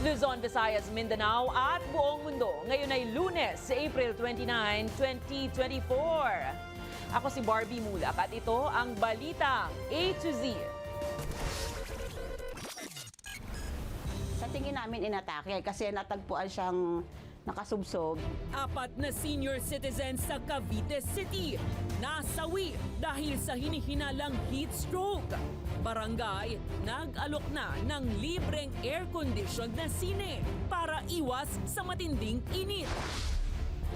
Luzon, Visayas, Mindanao at buong mundo. Ngayon ay Lunes, April 29, 2024. Ako si Barbie Mulak at ito ang Balitang A to Z. Sa tingin namin inatake kasi natagpuan siyang nakasubsob. 4 na senior citizens sa Cavite City nasawi dahil sa hinihinalang heat stroke. Barangay nag-alok na ng libreng air-conditioned na sine para iwas sa matinding init.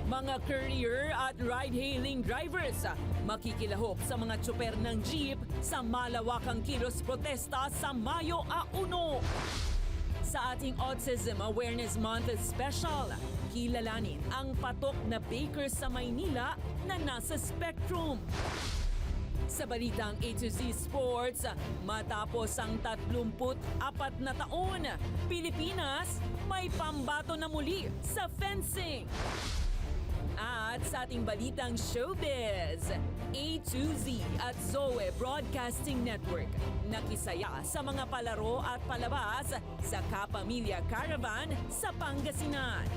Mga courier at ride-hailing drivers makikilahok sa mga tsuper ng jeep sa malawakang kilos protesta sa Mayo a 1. Sa ating Autism Awareness Month special, kilalanin ang patok na baker sa Maynila na nasa spectrum. Sa balitang A to Z Sports, matapos ang 34 na taon, Pilipinas may pambato na muli sa fencing. At sa ating balitang showbiz, A to Z at Zoe Broadcasting Network nakisaya sa mga palaro at palabas sa Kapamilya Caravan sa Pangasinan.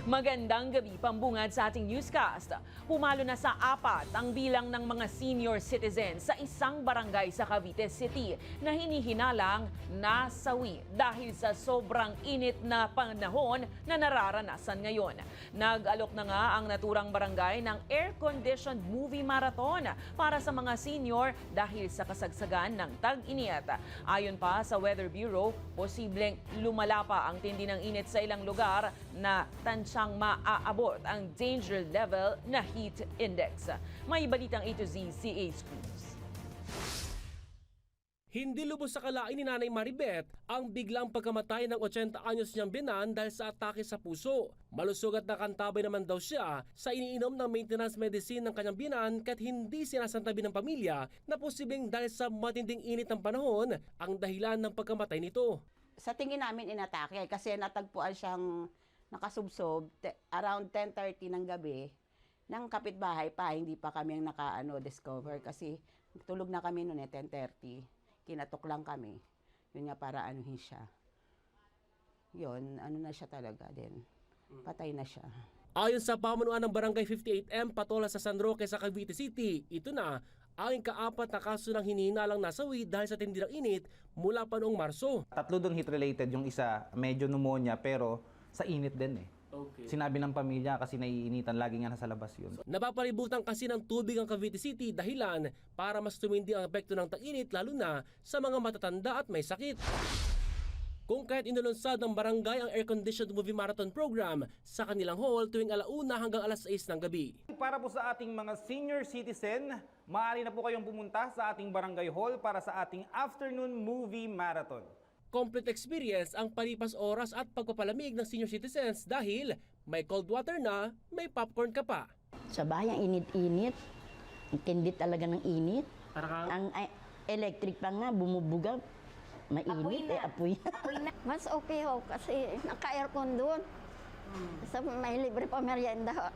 Magandang gabi, pambungad sa ating newscast. Pumalo na sa 4 ang bilang ng mga senior citizens sa isang barangay sa Cavite City na hinihinalang nasawi dahil sa sobrang init na panahon na nararanasan ngayon. Nag-alok na nga ang naturang barangay ng air-conditioned movie marathon para sa mga senior dahil sa kasagsagan ng tag-init. Ayon pa sa Weather Bureau, posibleng lumala pa ang tindi ng init sa ilang lugar na siyang maaabot ang danger level na heat index. May balitang A to Z, si Ace Cruz. Hindi lubos sa kalain ni Nanay Maribeth ang biglang pagkamatay ng 80 anyos niyang binan dahil sa atake sa puso. Malusog at nakantabay naman daw siya sa iniinom ng maintenance medicine ng kanyang binan kahit hindi sinasantabi ng pamilya na posibleng dahil sa matinding init ng panahon ang dahilan ng pagkamatay nito. Sa tingin namin inatake kasi natagpuan siyang nakasubsob around 10:30 ng gabi ng kapitbahay pa, hindi pa kami ang discover kasi tulog na kami noon 10:30. Kinatok lang kami. Yun nga para anuhin siya. Yun, na siya talaga din. Patay na siya. Ayon sa pamunuan ng Barangay 58M Patola sa San Roque sa Cavite City, ito na ang ika-4 na kaso ng hinihinalang nasawi dahil sa tindi ng init mula pa noong Marso. 3 doon heat-related, yung isa medyo pneumonia pero sa init din eh. Okay. Sinabi ng pamilya kasi naiinitan, lagi nga nasa labas yun. Napapalibutan kasi ng tubig ang Cavite City dahilan para mas tumindi ang epekto ng tag-init lalo na sa mga matatanda at may sakit. Kung kahit inulunsad ng barangay ang air-conditioned movie marathon program sa kanilang hall tuwing 1:00 hanggang 6:00 ng gabi. Para po sa ating mga senior citizen, maaari na po kayong pumunta sa ating barangay hall para sa ating afternoon movie marathon. Complete experience ang palipas oras at pagpapalamig ng senior citizens dahil may cold water na, may popcorn ka pa. Sa bahay, ang init-init. Ang tindi talaga ng init. Ang electric pa nga, bumubuga. Mainit, apoy na. Mas okay ho kasi naka-aircon doon. Sa may libre pa merienda.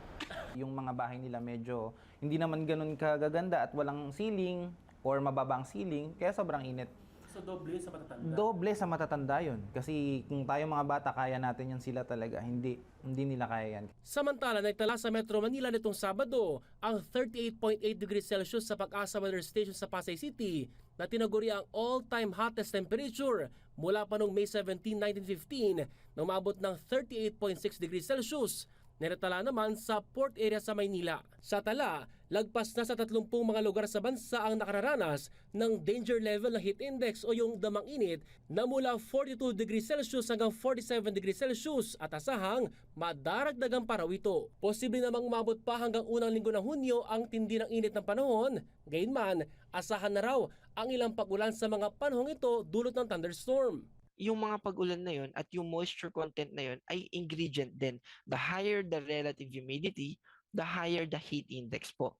Yung mga bahay nila medyo hindi naman ganun kagaganda at walang ceiling or mababa ang ceiling, kaya sobrang init. So doble sa matatanda? Doble sa matatanda yun. Kasi kung tayo mga bata, kaya natin yan, sila talaga. Hindi nila kaya yan. Samantala, nagtala sa Metro Manila nitong Sabado ang 38.8 degrees Celsius sa Pag-asa Weather Station sa Pasay City na tinaguri ang all-time hottest temperature mula pa noong May 17, 1915 na umabot ng 38.6 degrees Celsius. Niretala naman sa port area sa Maynila. Sa tala, lagpas na sa 30 mga lugar sa bansa ang nakararanas ng danger level na heat index o yung damang init na mula 42 degrees Celsius hanggang 47 degrees Celsius at asahang madaragdagan pa raw ito. Posible namang umabot pa hanggang unang linggo ng Hunyo ang tindi ng init ng panahon. Gayunman, asahan na raw ang ilang pag-ulan sa mga panahong ito dulot ng thunderstorm. Yung mga pag-ulan na yun at yung moisture content na yun ay ingredient din. The higher the relative humidity, the higher the heat index po.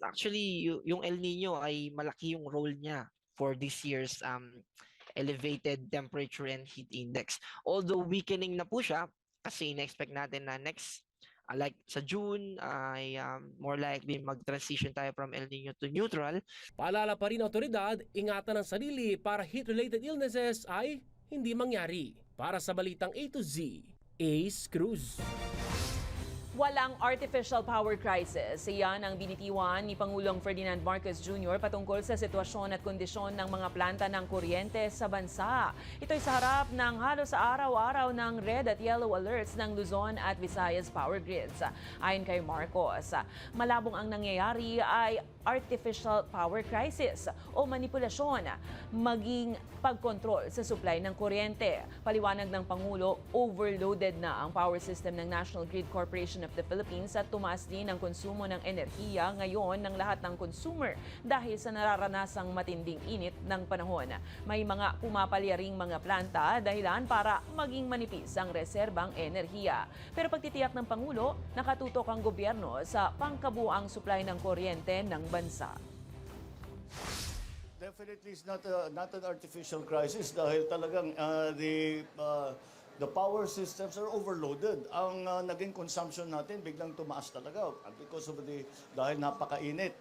Actually, yung El Nino ay malaki yung role niya for this year's elevated temperature and heat index. Although weakening na po siya, kasi na-expect natin na next Like sa June ay more likely mag-transition tayo from El Nino to neutral. Paalala pa rin ng otoridad, ingatan ang sarili para heat-related illnesses ay hindi mangyari. Para sa Balitang A to Z, Ace Cruz. Walang artificial power crisis. Iyan ang binitiwan ni Pangulong Ferdinand Marcos Jr. patungkol sa sitwasyon at kondisyon ng mga planta ng kuryente sa bansa. Ito'y sa harap ng halos araw-araw ng red at yellow alerts ng Luzon at Visayas power grids. Ayon kay Marcos, malabong ang nangyayari ay artificial power crisis o manipulasyon, maging pagkontrol sa supply ng kuryente. Paliwanag ng Pangulo, overloaded na ang power system ng National Grid Corporation of the Philippines at tumaas din ang konsumo ng enerhiya ngayon ng lahat ng consumer dahil sa nararanasang matinding init ng panahon. May mga pumapalyaring mga planta dahilan para maging manipis ang reserbang enerhiya. Pero pagtitiyak ng Pangulo, nakatutok ang gobyerno sa pangkabuang supply ng kuryente ng bansa. Definitely it's not an artificial crisis dahil talagang the power systems are overloaded. Ang naging consumption natin biglang tumaas talaga because of dahil napakainit.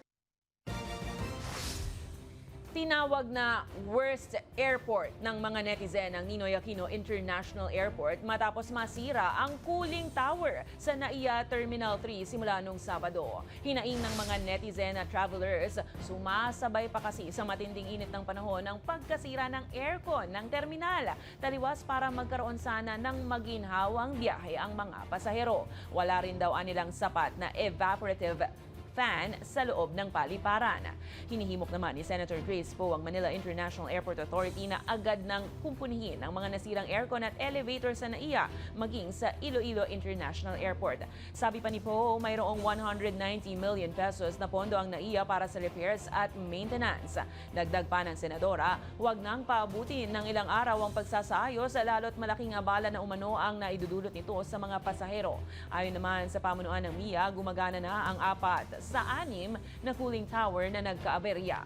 Tinawag na worst airport ng mga netizen ang Ninoy Aquino International Airport matapos masira ang cooling tower sa NAIA Terminal 3 simula nung Sabado. Hinaing ng mga netizen at travelers, sumasabay pa kasi sa matinding init ng panahon ang pagkasira ng aircon ng terminal. Taliwas para magkaroon sana ng maginhawang biyahe ang mga pasahero. Wala rin daw anilang sapat na evaporative fan sa loob ng paliparan. Hinihimok naman ni Senator Grace Poe ang Manila International Airport Authority na agad nang kumpunihin ang mga nasirang aircon at elevator sa NAIA maging sa Iloilo International Airport. Sabi pa ni Poe, mayroong 190 million pesos na pondo ang NAIA para sa repairs at maintenance. Dagdag pa ng Senadora, huwag nang paabutin ng ilang araw ang pagsasaayos lalo't malaking abala na umano ang naidudulot nito sa mga pasahero. Ayon naman sa pamunuan ng MIA, gumagana na ang 4 sa 6 na cooling tower na nagkaaberya.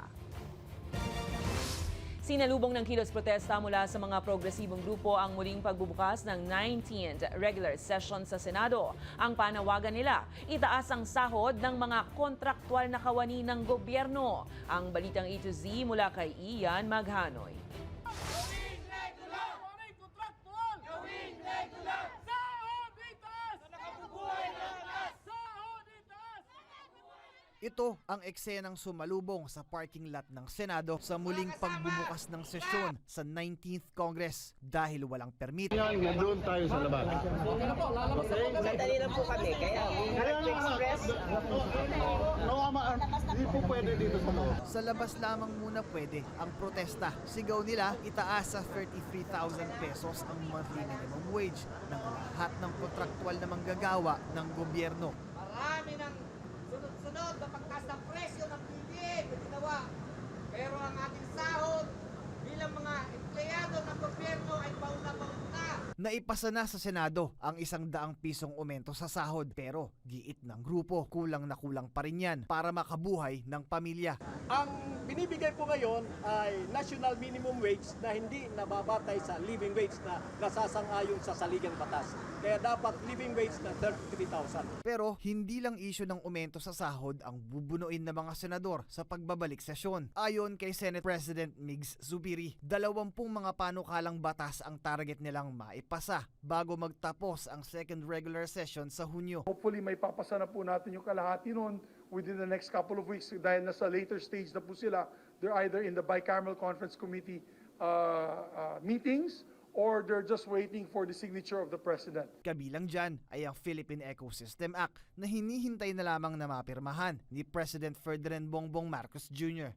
Sinalubong ng kilos protesta mula sa mga progresibong grupo ang muling pagbubukas ng 19th regular session sa Senado. Ang panawagan nila, itaas ang sahod ng mga kontraktwal na kawani ng gobyerno. Ang Balitang A to Z mula kay Ian Maghanoy. Ito ang eksenang sumalubong sa parking lot ng Senado sa muling pagbubukas ng sesyon sa 19th Congress dahil walang permit. Nandun tayo sa labas. Sandali lang po kami, kaya we have to express. Hindi po pwede dito sa loob. Sa labas lamang muna pwede ang protesta. Sigaw nila, itaas sa 33,000 pesos ang monthly minimum wage ng lahat ng kontraktual na manggagawa ng gobyerno. Marami ng sunod-sunod na pagtaas ng presyo ng bilihin na ginawa. Pero ang ating sahod bilang mga empleyado ng gobyerno ay pauna-pauna. Naipasa na sa Senado ang 100 pisong aumento sa sahod pero giit ng grupo, kulang na kulang pa rin yan para makabuhay ng pamilya. Ang binibigay po ngayon ay national minimum wage na hindi nababatay sa living wage na nasasang-ayon sa saligang batas. Kaya dapat living wage na 33,000. Pero hindi lang isyu ng aumento sa sahod ang bubunuin ng mga senador sa pagbabalik sesyon. Ayon kay Senate President Migs Zubiri, 20 mga panukalang batas ang target nilang maipasa bago magtapos ang second regular session sa Hunyo. Hopefully may papasa na po natin yung kalahati noon within the next couple of weeks dahil nasa later stage na po sila. They're either in the bicameral conference committee meetings or they're just waiting for the signature of the President. Kabilang dyan ay ang Philippine Ecosystem Act na hinihintay na lamang na mapirmahan ni President Ferdinand Bongbong Marcos Jr.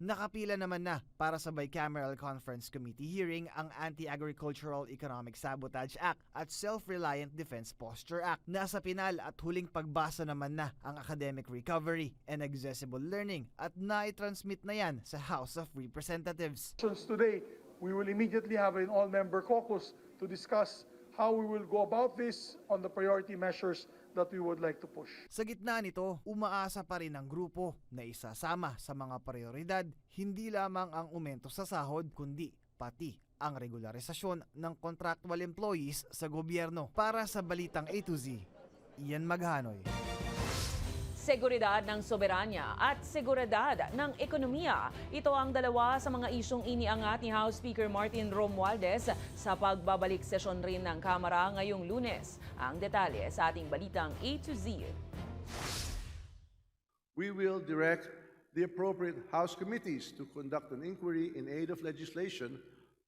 Nakapila naman na para sa Bicameral Conference Committee hearing ang Anti-Agricultural Economic Sabotage Act at Self-Reliant Defense Posture Act. Nasa pinal at huling pagbasa naman na ang Academic Recovery and Accessible Learning at nai-transmit na yan sa House of Representatives. Today, we will immediately have an all-member caucus to discuss how we will go about this on the priority measures that we would like to push. Sa gitna nito, umaasa pa rin ang grupo na isasama sa mga prioridad hindi lamang ang aumento sa sahod kundi pati ang regularisasyon ng contractual employees sa gobyerno. Para sa Balitang A to Z, Ian Maghanoy. Seguridad ng soberanya at seguridad ng ekonomiya. Ito ang dalawa sa mga isyong iniangat ni House Speaker Martin Romualdez sa pagbabalik sesyon rin ng Kamara ngayong Lunes. Ang detalye sa ating balitang A to Z. We will direct the appropriate House committees to conduct an inquiry in aid of legislation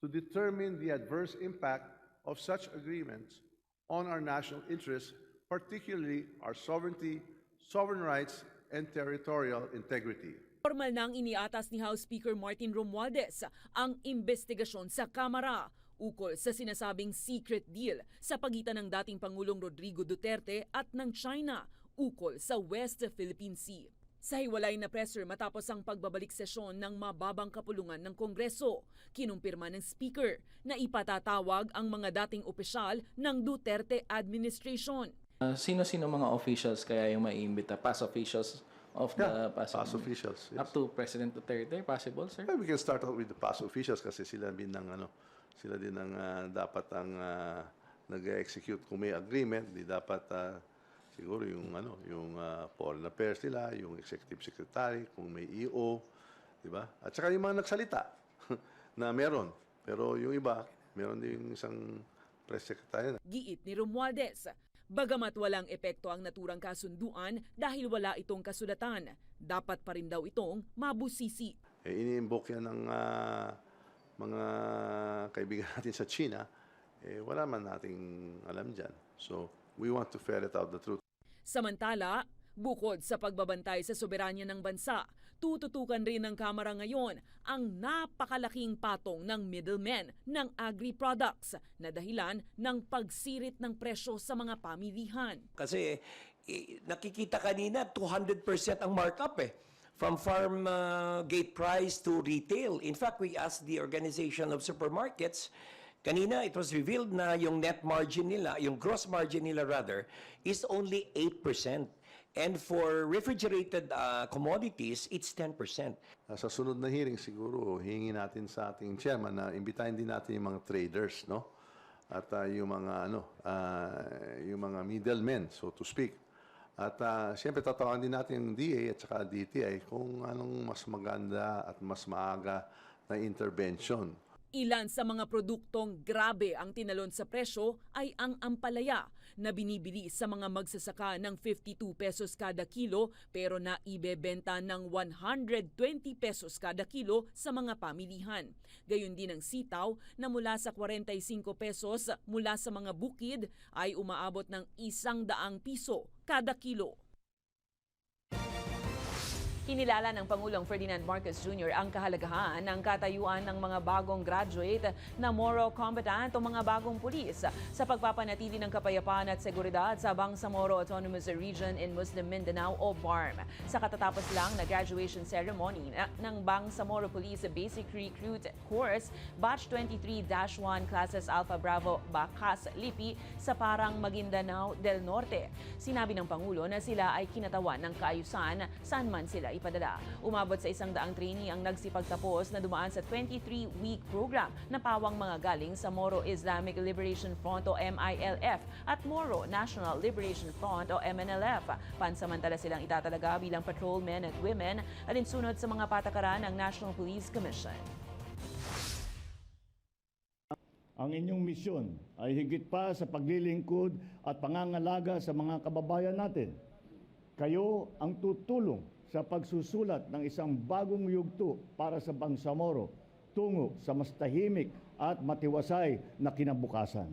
to determine the adverse impact of such agreements on our national interests, particularly our sovereignty, sovereign rights, and territorial integrity. Formal nang iniatas ni House Speaker Martin Romualdez ang investigasyon sa Kamara ukol sa sinasabing secret deal sa pagitan ng dating Pangulong Rodrigo Duterte at ng China ukol sa West Philippine Sea. Sa hiwalay na presser matapos ang pagbabalik sesyon ng mababang kapulungan ng Kongreso, kinumpirma ng Speaker na ipatatawag ang mga dating opisyal ng Duterte administration. Sino-sino mga officials kaya yung maiimbita? Past officials of the past officials. Yes. Up to President Duterte, possible, sir? We can start out with the past officials kasi sila din ang dapat ang nag-execute kung may agreement, di dapat siguro yung foreign affairs nila, yung executive secretary, kung may EO, di ba? At saka yung mga nagsalita na meron. Pero yung iba, meron din isang press secretary. Giit ni Romualdez, bagamat walang epekto ang naturang kasunduan dahil wala itong kasulatan, dapat pa rin daw itong mabusisi. Ini-invoke yan ng mga kaibigan natin sa China, wala man nating alam dyan. So, we want to ferret out the truth. Samantala, bukod sa pagbabantay sa soberanya ng bansa, tututukan rin ng Kamara ngayon ang napakalaking patong ng middlemen ng agri-products na dahilan ng pagsirit ng presyo sa mga pamilihan. Kasi nakikita kanina 200% ang markup from farm gate price to retail. In fact, we asked the Organization of Supermarkets, kanina it was revealed na yung net margin nila, yung gross margin nila rather, is only 8%. And for refrigerated commodities, it's 10%. Sa sunod na hearing siguro, hingi natin sa ating chairman na imbitahin din natin yung mga traders, no? At yung mga middlemen, so to speak. At siyempre tatawagan din natin yung DA at saka DTI kung anong mas maganda at mas maaga na intervention. Ilan sa mga produktong grabe ang tinalon sa presyo ay ang ampalaya na binibili sa mga magsasaka ng 52 pesos kada kilo pero na ibebenta ng 120 pesos kada kilo sa mga pamilihan. Gayon din ang sitaw na mula sa 45 pesos mula sa mga bukid ay umaabot ng 100 piso kada kilo. Kinilala ng Pangulong Ferdinand Marcos Jr. ang kahalagahan ng katayuan ng mga bagong graduate na Moro combatant o mga bagong pulis sa pagpapanatili ng kapayapaan at seguridad sa Bangsamoro Autonomous Region in Muslim Mindanao o BARM. Sa katatapos lang na graduation ceremony ng Bangsamoro Police Basic Recruit Course Batch 23-1 Classes Alpha Bravo Bacas Lipi sa Parang Maguindanao del Norte. Sinabi ng Pangulo na sila ay kinatawan ng kaayusan saan man sila ipadala. Umabot sa 100 trainee ang nagsipagtapos na dumaan sa 23-week program na pawang mga galing sa Moro Islamic Liberation Front o MILF at Moro National Liberation Front o MNLF. Pansamantala silang itatalaga bilang patrolmen at women alinsunod sa mga patakaran ng National Police Commission. Ang inyong misyon ay higit pa sa paglilingkod at pangangalaga sa mga kababayan natin. Kayo ang tutulong sa pagsusulat ng isang bagong yugto para sa Bangsamoro tungo sa mas tahimik at matiwasay na kinabukasan.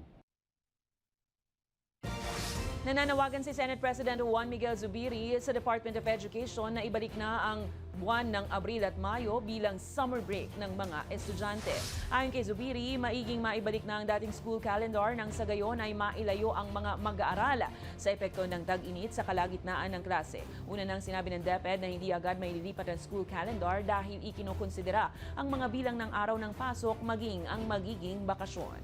Nananawagan si Senate President Juan Miguel Zubiri sa Department of Education na ibalik na ang buwan ng Abril at Mayo bilang summer break ng mga estudyante. Ayon kay Zubiri, maiging maibalik na ang dating school calendar nang sa gayon ay mailayo ang mga mag-aaral sa epekto ng tag-init sa kalagitnaan ng klase. Una nang sinabi ng DepEd na hindi agad maililipat ang school calendar dahil ikinukonsidera ang mga bilang ng araw ng pasok maging ang magiging bakasyon.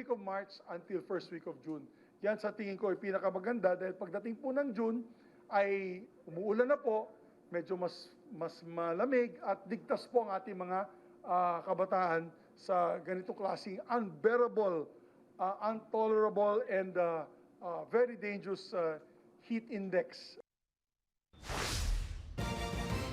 Week of March until first week of June. Yan sa tingin ko ay pinakamaganda dahil pagdating po ng June ay umuulan na po, medyo mas malamig at ligtas po ang ating mga kabataan sa ganitong klaseng unbearable, intolerable and very dangerous heat index.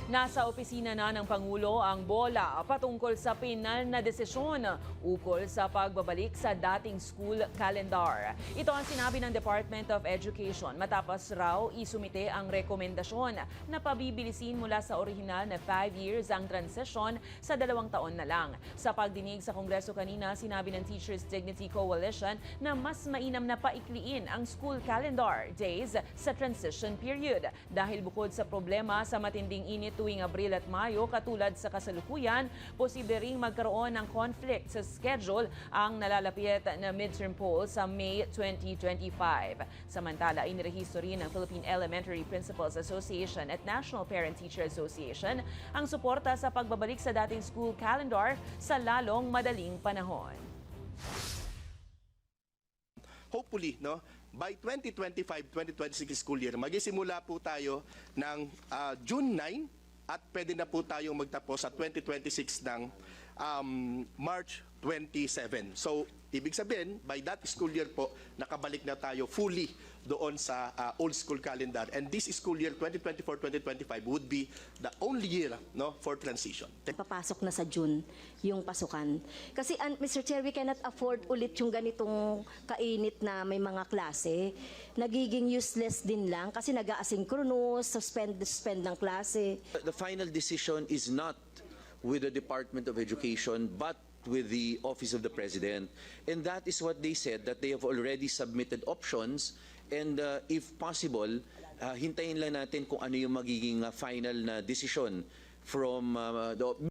Nasa opisina na ng Pangulo ang bola patungkol sa pinal na desisyon ukol sa pagbabalik sa dating school calendar. Ito ang sinabi ng Department of Education matapos raw isumite ang rekomendasyon na pabibilisin mula sa orihinal na 5 years ang transisyon sa 2 taon na lang. Sa pagdinig sa Kongreso kanina, sinabi ng Teachers Dignity Coalition na mas mainam na paikliin ang school calendar days sa transition period dahil bukod sa problema sa matinding init tuwing Abril at Mayo katulad sa kasalukuyan, posible ring magkaroon ng conflict sa schedule ang nalalapit na midterm poll sa May 2025. Samantala, inirehisto rin ng Philippine Elementary Principals Association at National Parent-Teacher Association ang suporta sa pagbabalik sa dating school calendar sa lalong madaling panahon. Hopefully, no, by 2025-2026 school year, magisimula po tayo ng June 9 at pwede na po tayong magtapos sa 2026 ng March 27. So, ibig sabihin, by that school year po, nakabalik na tayo fully doon sa old school calendar. And this school year, 2024-2025, would be the only year, no, for transition. Papasok na sa June yung pasukan. Kasi, Mr. Chair, we cannot afford ulit yung ganitong kainit na may mga klase. Nagiging useless din lang kasi nag-asynchronous, suspend ng klase. The final decision is not with the Department of Education, but with the Office of the President. And that is what they said, that they have already submitted options. And if possible, hintayin lang natin kung ano yung magiging final na decision from the...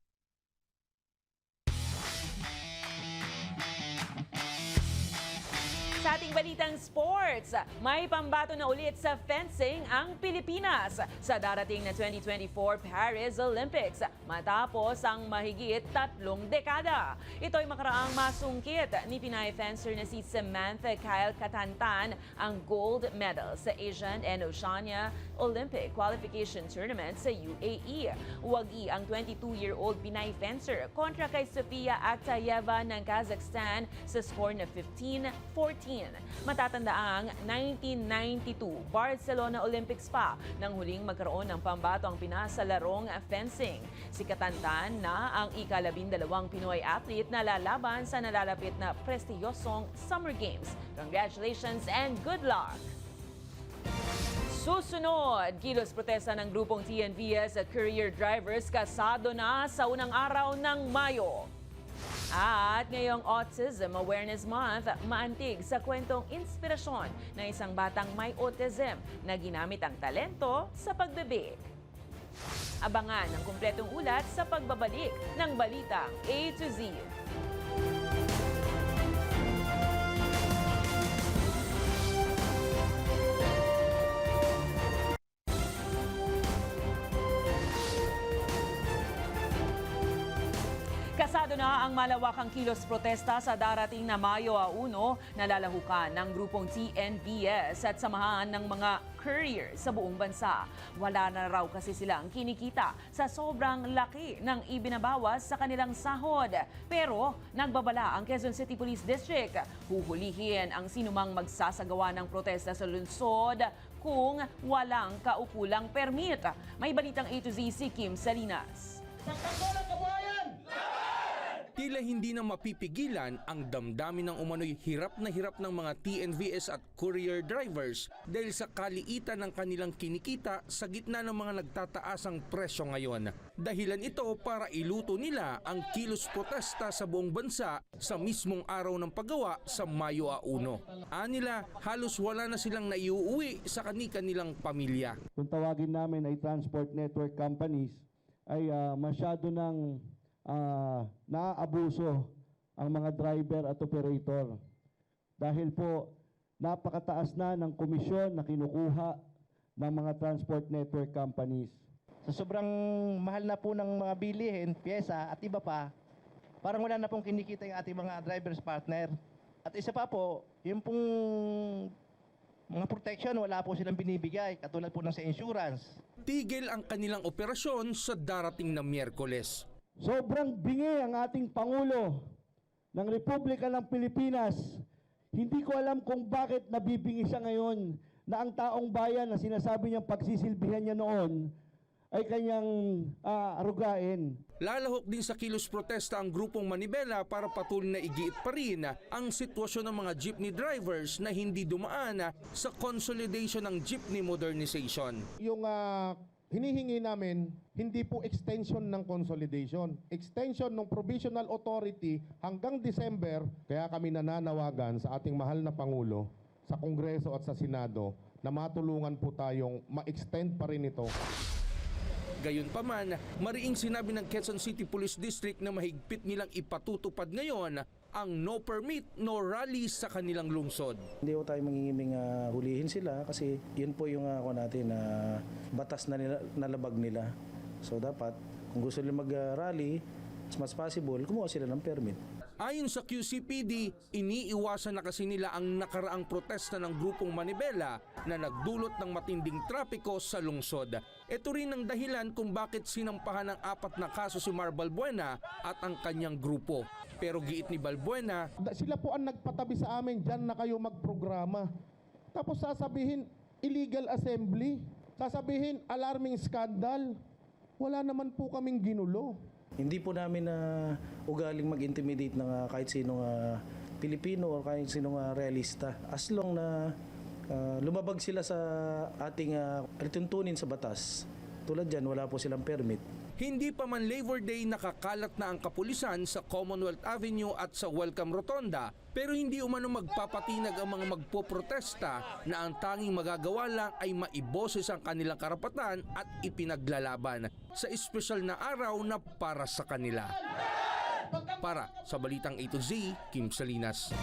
Sa ating balitang sports, may pambato na ulit sa fencing ang Pilipinas sa darating na 2024 Paris Olympics matapos ang mahigit 3 dekada. Ito'y makaraang masungkit ni Pinay fencer na si Samantha Kyle Katantan ang gold medal sa Asian and Oceania Olympic Qualification Tournament sa UAE. Wagi ang 22-year-old Pinay fencer kontra kay Sofia Aktayeva ng Kazakhstan sa score na 15-14. Matatandaang 1992 Barcelona Olympics pa nang huling magkaroon ng pambato ang Pinas sa larong fencing. Si Katantan na ang ika-12 Pinoy athlete na lalaban sa nalalapit na prestiyosong Summer Games. Congratulations and good luck! Susunod, kilos protesta ng grupong TNVS at courier drivers kasado na sa unang araw ng Mayo. At ngayong Autism Awareness Month, maantig sa kwentong inspirasyon ng isang batang may autism na ginamit ang talento sa pagbebig. Abangan ang kumpletong ulat sa pagbabalik ng Balitang A to Z. Kasado na ang malawakang kilos protesta sa darating na Mayo 1 na lalahukan ng grupong TNVS at samahan ng mga courier sa buong bansa. Wala na raw kasi silang kinikita sa sobrang laki ng ibinabawas sa kanilang sahod. Pero nagbabala ang Quezon City Police District. Huhulihin ang sinumang magsasagawa ng protesta sa lungsod kung walang kaukulang permit. May balitang A to Z si Kim Salinas. Tila hindi na mapipigilan ang damdamin ng umano'y hirap ng mga TNVS at courier drivers dahil sa kaliitan ng kanilang kinikita sa gitna ng mga nagtataasang presyo ngayon. Dahilan ito para iluto nila ang kilos protesta sa buong bansa sa mismong araw ng paggawa sa Mayo 1. Anila, halos wala na silang naiuwi sa kanilang pamilya. Kung tawagin namin ay transport network companies, ay masyado ng naaabuso ang mga driver at operator dahil po napakataas na ng komisyon na kinukuha ng mga transport network companies. Sa sobrang mahal na po ng mga bilihin, pyesa at iba pa, parang wala na pong kinikita yung ating mga drivers partner. At isa pa po, yung pong mga protection, wala po silang binibigay, katulad po ng sa insurance. Tigil ang kanilang operasyon sa darating na Miyerkules. Sobrang bingi ang ating Pangulo ng Republika ng Pilipinas. Hindi ko alam kung bakit nabibingi siya ngayon na ang taong bayan na sinasabi niyang pagsisilbihan niya noon ay kanyang arugain. Lalahok din sa kilos protesta ang grupong Manibela para patuloy na igiit pa rin ang sitwasyon ng mga jeepney drivers na hindi dumaan sa consolidation ng jeepney modernization. Yung hinihingi namin, hindi po extension ng consolidation. Extension ng provisional authority hanggang December, kaya kami nananawagan sa ating mahal na Pangulo, sa Kongreso at sa Senado, na matulungan po tayong ma-extend pa rin ito. Gayunpaman, mariing sinabi ng Quezon City Police District na mahigpit nilang ipatutupad ngayon ang no permit, no rally sa kanilang lungsod. Hindi po tayo mangingiming hulihin sila kasi yun po yung natin na batas na nalabag nila. So dapat kung gusto nila mag-rally, as much possible, kumuha sila ng permit. Ayon sa QCPD, iniiwasan na kasi nila ang nakaraang protesta ng grupong Manibela na nagdulot ng matinding trapiko sa lungsod. Ito rin ang dahilan kung bakit sinampahan ng 4 na kaso si Mar Balbuena at ang kanyang grupo. Pero giit ni Balbuena, sila po ang nagpatabi sa amin, dyan na kayo magprograma. Tapos sasabihin, illegal assembly. Sasabihin, alarming scandal. Wala naman po kaming ginulo. Hindi po namin ugaling mag-intimidate ng kahit sinong Pilipino o kahit sinong realista. As long na lumabag sila sa ating tuntunin sa batas. Tulad dyan, wala po silang permit. hindi pa man Labor Day nakakalat na ang kapulisan sa Commonwealth Avenue at sa Welcome Rotonda, pero hindi umano magpapatinag ang mga magpoprotesta na ang tanging magagawa lang ay maiboses ang kanilang karapatan at ipinaglalaban sa espesyal na araw na para sa kanila. Para sa Balitang A to Z, Kim Salinas.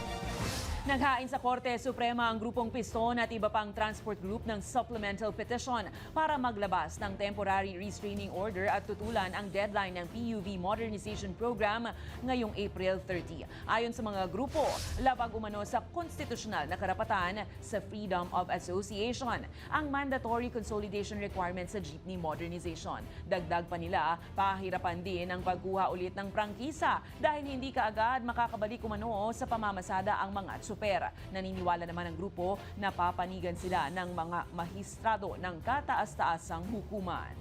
Naghain sa Korte Suprema ang Grupong Piston at iba pang transport group ng supplemental petition para maglabas ng temporary restraining order at tutulan ang deadline ng PUV Modernization Program ngayong April 30. Ayon sa mga grupo, labag umano sa konstitusyonal na karapatan sa freedom of association ang mandatory consolidation requirement sa jeepney modernization. Dagdag pa nila, pahirapan din ang pagkuha ulit ng prangkisa dahil hindi kaagad makakabalik umano sa pamamasada ang mga super. Naniniwala naman ang grupo na papanigan sila ng mga mahistrado ng kataas-taasang hukuman.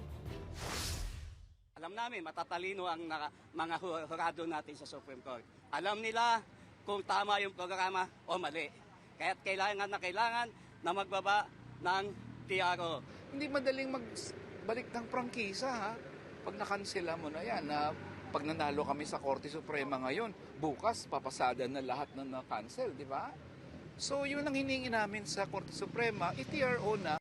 Alam namin, matatalino ang mga hurado natin sa Supreme Court. Alam nila kung tama yung programa o mali. Kaya't kailangan na magbaba ng TRO. Hindi madaling magbalik ng prangkisa, ha? Pag nakansela mo na yan, pag nanalo kami sa Korte Suprema ngayon, bukas papasada na lahat na na-cancel, di ba? So yun ang hiningi namin sa Korte Suprema, i-TRO na.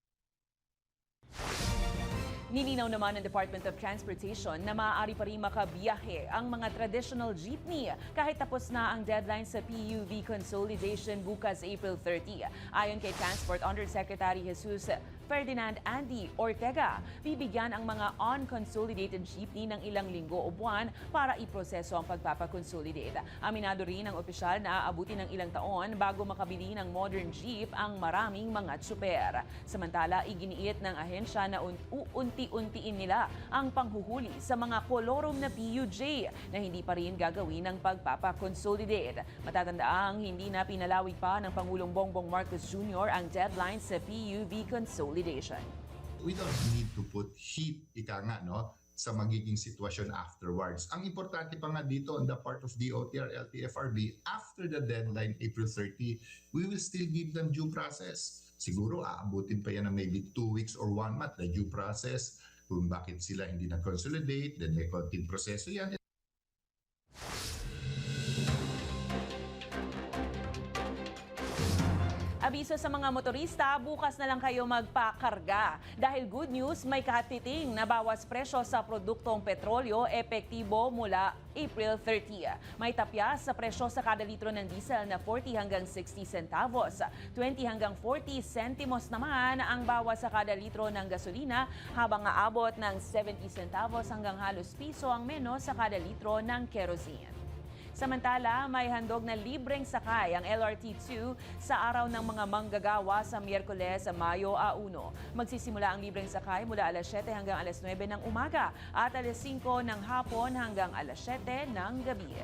Nilinaw naman ng Department of Transportation na maaari pa rin makabiyahe ang mga traditional jeepney kahit tapos na ang deadline sa PUV consolidation bukas April 30. Ayon kay Transport Undersecretary Jesus Ferdinand Andy Ortega, bibigyan ang mga unconsolidated jeepney ng ilang linggo o buwan para iproseso ang pagpapakonsolidate. Aminado rin ang opisyal na aabuti ng ilang taon bago makabili ng modern jeep ang maraming mga tsuper. Samantala, iginiit ng ahensya na unti-untiin nila ang panghuhuli sa mga kolorom na PUJ na hindi pa rin gagawin ng pagpapakonsolidate. Matatandaang hindi na pinalawig pa ng Pangulong Bongbong Marcos Jr. ang deadline sa PUV consolidation. We don't need to put heat, ika nga, no, sa magiging sitwasyon afterwards. Ang importante pa nga dito on the part of DOTR, LTFRB, after the deadline, April 30, we will still give them due process. Siguro aabutin pa yan ng maybe 2 weeks or 1 month na due process kung bakit sila hindi na-consolidate, then may konting proseso yan. Abiso sa mga motorista, bukas na lang kayo magpakarga. Dahil good news, may katiting na bawas presyo sa produktong petrolyo epektibo mula April 30. May tapyas sa presyo sa kada litro ng diesel na 40 hanggang 60 centavos. 20 hanggang 40 centimos naman ang bawas sa kada litro ng gasolina habang aabot ng 70 centavos hanggang halos piso ang menos sa kada litro ng kerosene. Samantala, may handog na libreng sakay ang LRT2 sa araw ng mga manggagawa sa Miyerkules sa Mayo 1. Magsisimula ang libreng sakay mula alas 7 hanggang alas 9 ng umaga at alas 5 ng hapon hanggang alas 7 ng gabi.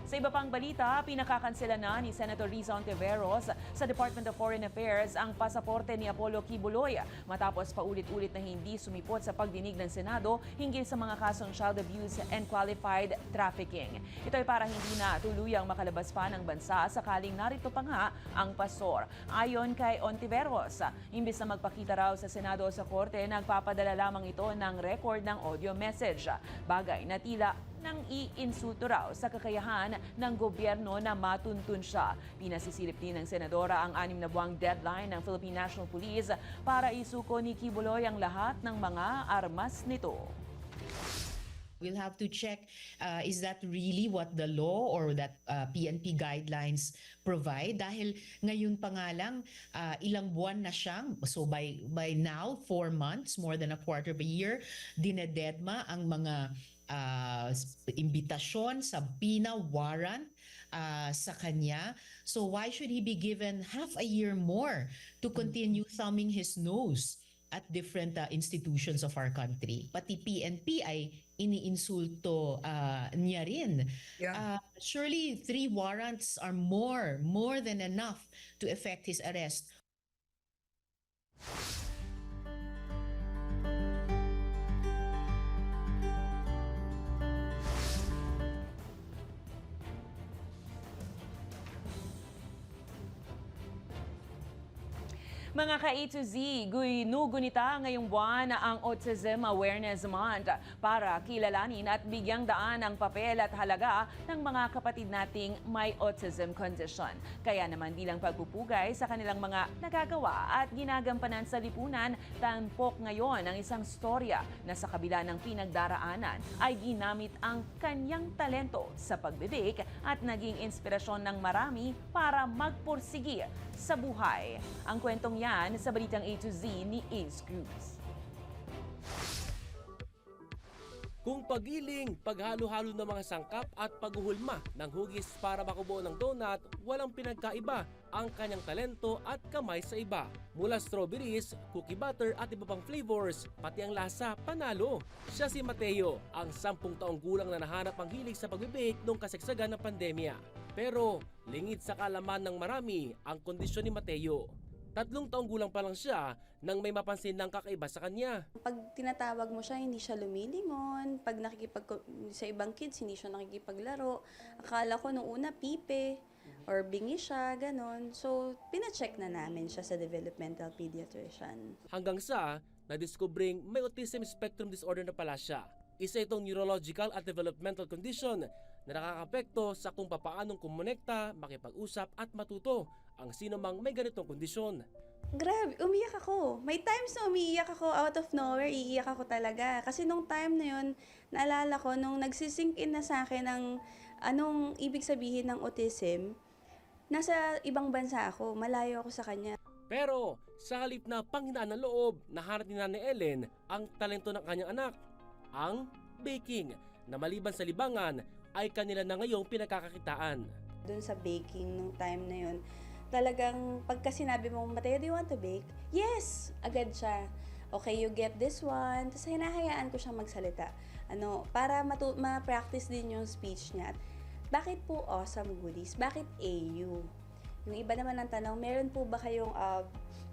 Sa iba pang balita, pinakakansela na ni Senator Riza Ontiveros sa Department of Foreign Affairs ang pasaporte ni Apollo Quiboloy matapos paulit-ulit na hindi sumipot sa pagdinig ng Senado hinggil sa mga kasong child abuse and qualified trafficking. Ito ay para hindi na tuluyang makalabas pa ng bansa sakaling narito pa nga ang pastor. Ayon kay Ontiveros, imbis na magpakita raw sa Senado o sa Korte, nagpapadala lamang ito ng record ng audio message. Bagay na tila nang iinsulto raw sa kakayahan ng gobyerno na matuntun siya. Pinasisilip din ng Senadora ang 6 na buwang deadline ng Philippine National Police para isuko ni Quiboloy ang lahat ng mga armas nito. We'll have to check, is that really what the law or that PNP guidelines provide? Dahil ngayon pa nga lang, ilang buwan na siyang, so by now, 4 months, more than a quarter of a year, dinededma ang mga imbitasyon, subpoena, warrant sa kanya. So why should he be given half a year more to continue thumbing his nose at different institutions of our country? Pati PNP ay iniinsulto niya rin. Surely 3 warrants are more than enough to effect his arrest. Mga ka-A to Z, ginugunita ngayong buwan ang Autism Awareness Month para kilalanin at bigyang daan ang papel at halaga ng mga kapatid nating may autism condition. Kaya naman bilang pagpupugay sa kanilang mga nagagawa at ginagampanan sa lipunan, tampok ngayon ang isang storya na sa kabila ng pinagdaraanan ay ginamit ang kanyang talento sa pagbibig at naging inspirasyon ng marami para magpursigi sa buhay. Ang kwentong yan sa balitang A to Z ni Ace Cruz. Kung pagiling, paghalo-halo ng mga sangkap at paghuhulma ng hugis para makubuo ng donut, walang pinagkaiba ang kanyang talento at kamay sa iba. Mula strawberries, cookie butter at iba pang flavors, pati ang lasa, panalo. Siya si Mateo, ang 10 taong gulang na nahanap ang hilig sa pagbibake noong kasagsagan ng pandemya. Pero lingid sa kalaman ng marami ang kondisyon ni Mateo. 3 taong gulang pa lang siya nang may mapansin ng kakaiba sa kanya. Pag tinatawag mo siya, hindi siya lumilingon. Pag sa ibang kids, hindi siya nakikipaglaro. Akala ko nung una, pipe or bingi siya, ganon. So, pinacheck na namin siya sa developmental pediatrician. Hanggang sa nadiskubring may autism spectrum disorder na pala siya. Isa itong neurological at developmental condition na nakakapekto sa kung papaanong kumonekta, makipag-usap at matuto ang sino mang may ganitong kondisyon. Grabe, umiyak ako. May times na umiiyak ako out of nowhere, iiyak ako talaga. Kasi nung time na yun, naalala ko, nung nagsisink in na sa akin ng anong ibig sabihin ng autism, nasa ibang bansa ako, malayo ako sa kanya. Pero sa halip na panghinaan ng loob, nahanap ni Nanay Ellen ang talento ng kanyang anak, ang baking, na maliban sa libangan ay kanila na ngayong pinagkakakitaan. Doon sa baking nung time na yun, talagang pagka sinabi mo, Mateo, do you want to bake? Yes! Agad siya. Okay, you get this one. Tapos hinahayaan ko siyang magsalita. Para ma-practice din yung speech niya. Bakit po awesome goodies? Bakit AU? Yung iba naman ang tanong, meron po ba kayong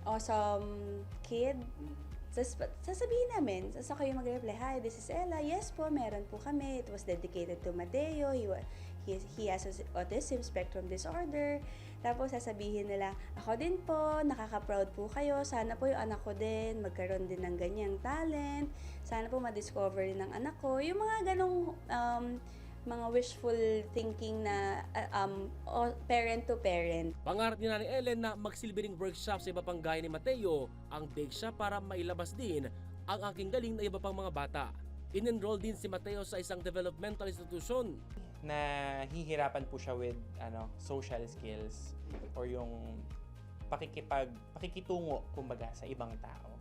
awesome kid? Sasabihin namin, sasa kayo mag-reply, hi, this is Ella. Yes po, meron po kami. It was dedicated to Mateo. He has autism spectrum disorder. Tapos sasabihin nila, ako din po, nakaka-proud po kayo. Sana po yung anak ko din, magkaroon din ng ganyang talent. Sana po ma-discover din ng anak ko. Yung mga ganong mga wishful thinking na parent to parent. Pangarap ni Nanay Ellen na magsilbing workshop sa iba pang gaya ni Mateo ang bake siya para mailabas din ang aking galing na iba pang mga bata. In-enroll din si Mateo sa isang developmental institution. Nahihirapan po siya with social skills or yung pakikitungo kumbaga sa ibang tao.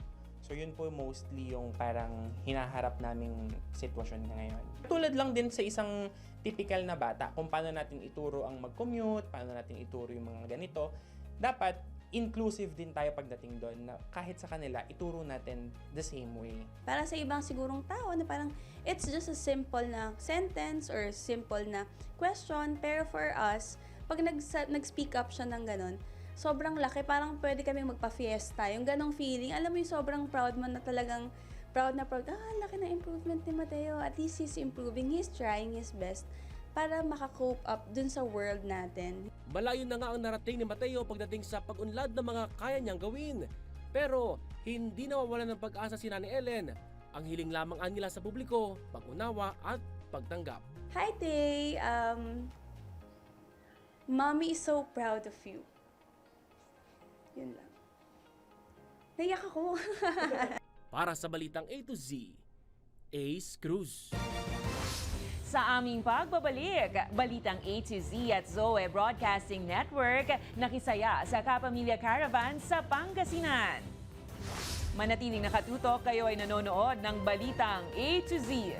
So yun po mostly yung parang hinaharap naming sitwasyon niya ngayon. Tulad lang din sa isang typical na bata, kung paano natin ituro ang mag-commute, paano natin ituro yung mga ganito, dapat inclusive din tayo pagdating doon na kahit sa kanila, ituro natin the same way. Para sa ibang sigurong tao na parang it's just a simple na sentence or simple na question, pero for us, pag nag-speak up siya ng ganun, sobrang laki, parang pwede kami magpa-fiesta. Yung ganong feeling, alam mo yung sobrang proud mo na talagang proud, laki na improvement ni Mateo. At least he's improving, he's trying his best para makakope up dun sa world natin. Malayo na nga ang narating ni Mateo pagdating sa pag-unlad ng mga kaya niyang gawin. Pero hindi nawawalan ng pag-asa si Nanay Ellen. Ang hiling lamang nila sa publiko, pag-unawa at pagtanggap. Hi, Tay! Mommy is so proud of you. Yun lang. Naiyak ako. Para sa Balitang A to Z, Ace Cruz. Sa aming pagbabalik, Balitang A to Z at Zoe Broadcasting Network nakisaya sa Kapamilya Caravan sa Pangasinan. Manatiling nakatutok, kayo ay nanonood ng Balitang A to Z.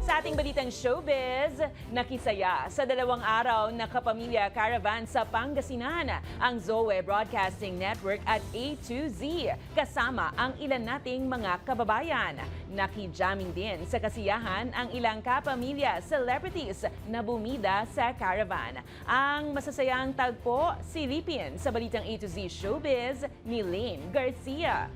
Sa ating balitang showbiz, nakisaya sa 2 araw na Kapamilya Caravan sa Pangasinan ang Zoe Broadcasting Network at A to Z kasama ang ilan nating mga kababayan. Nakijamming din sa kasiyahan ang ilang kapamilya celebrities na bumida sa caravan. Ang masasayang tagpo, silipin sa balitang A to Z showbiz ni Lane Garcia.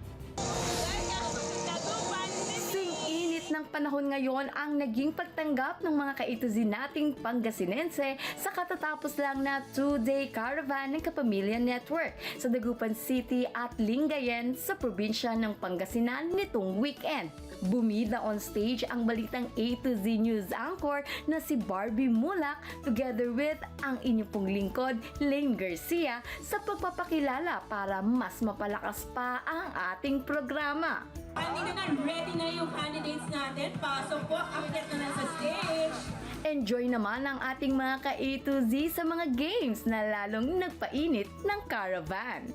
Ng panahon ngayon ang naging pagtanggap ng mga ka-A-to-Z nating Pangasinense sa katatapos lang na 2-day caravan ng Kapamilya Network sa Dagupan City at Lingayen sa probinsya ng Pangasinan nitong weekend. Bumida on stage ang balitang A-to-Z News Anchor na si Barbie Mulak together with ang inyong pong lingkod, Lane Garcia, sa pagpapakilala para mas mapalakas pa ang ating programa. Andito na, ready na yung candidates natin. Pasok po, akyat na sa stage. Enjoy naman ang ating mga ka-A-to-Z sa mga games na lalong nagpainit ng caravan.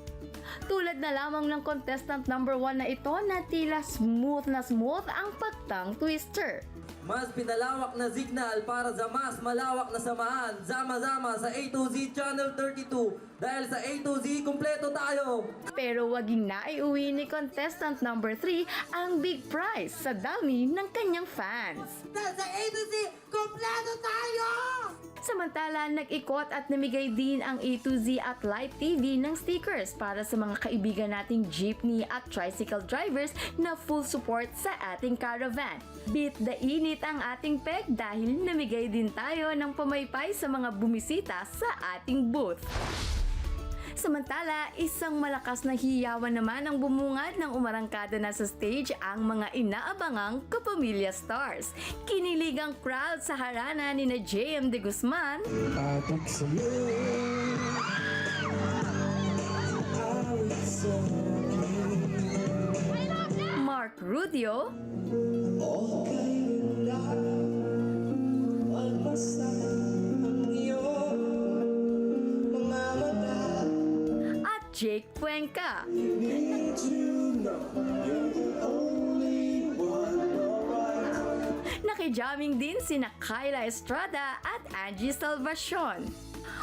Tulad na lamang ng contestant number 1 na ito na tila smooth ang pagtang twister. Mas pinalawak na signal para sa mas malawak na samahan. Sama-sama sa A to Z Channel 32. Dahil sa A to Z, kumpleto tayo! Pero waging naiuwi ni contestant number 3 ang big prize sa dami ng kanyang fans. Dahil sa A to Z, kumpleto tayo! Samantala, nag-ikot at namigay din ang A to Z at Live TV ng stickers para sa mga kaibigan nating jeepney at tricycle drivers na full support sa ating caravan. Beat the init ang ating peg dahil namigay din tayo ng pamaypay sa mga bumisita sa ating booth. Samantala, isang malakas na hiyawan naman ang bumungad ng umarangkada na sa stage ang mga inaabangang Kapamilya Stars. Kinilig ang crowd sa harana ni na JM De Guzman, Mark Rudio, Jake Cuenca. Nakijamming din sina Kyla Estrada at Angie Salvacion.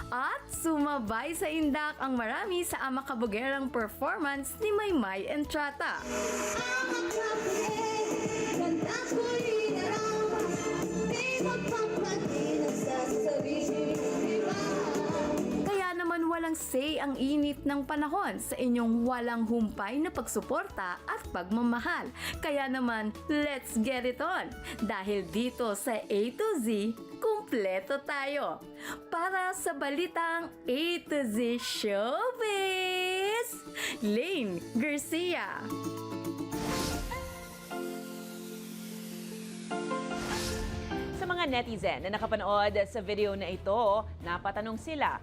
At sumabay sa indak ang marami sa makabugerang performance ni Maymay Entrata. Walang say ang init ng panahon sa inyong walang humpay na pagsuporta at pagmamahal. Kaya naman, let's get it on! Dahil dito sa A to Z, kumpleto tayo. Para sa balitang A to Z Showbiz, Lane Garcia. Sa mga netizen na nakapanood sa video na ito, napatanong sila,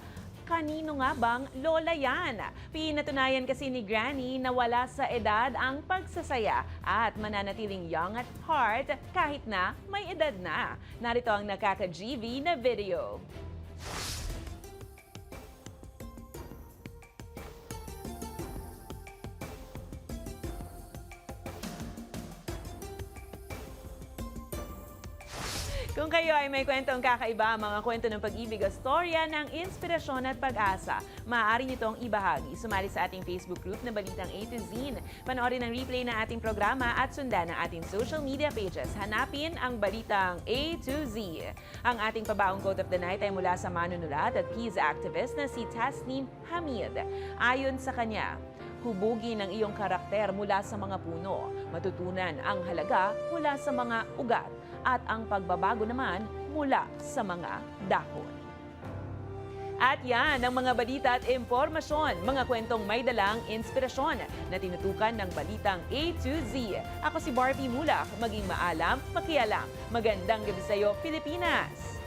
kanino nga bang lola yan? Pinatunayan kasi ni Granny na wala sa edad ang pagsasaya at mananatiling young at heart kahit na may edad na. Narito ang nakaka-GV na video. Kung kayo ay may kwentong kakaiba, mga kwento ng pag-ibig o storya ng inspirasyon at pag-asa, maaari nitong ibahagi. Sumali sa ating Facebook group na Balitang A to Z. Panoorin ang replay ng ating programa at sundan ang ating social media pages. Hanapin ang Balitang A to Z. Ang ating pabaong quote of the night ay mula sa manunulat at peace activist na si Tasneem Hamid. Ayon sa kanya, hubugin ang iyong karakter mula sa mga puno. Matutunan ang halaga mula sa mga ugat at ang pagbabago naman mula sa mga dahon. At yan ang mga balita at impormasyon, mga kwentong may dalang inspirasyon na tinutukan ng Balitang A to Z. Ako si Barbie Mulak, maging maalam, makialam. Magandang gabi sa iyo, Pilipinas!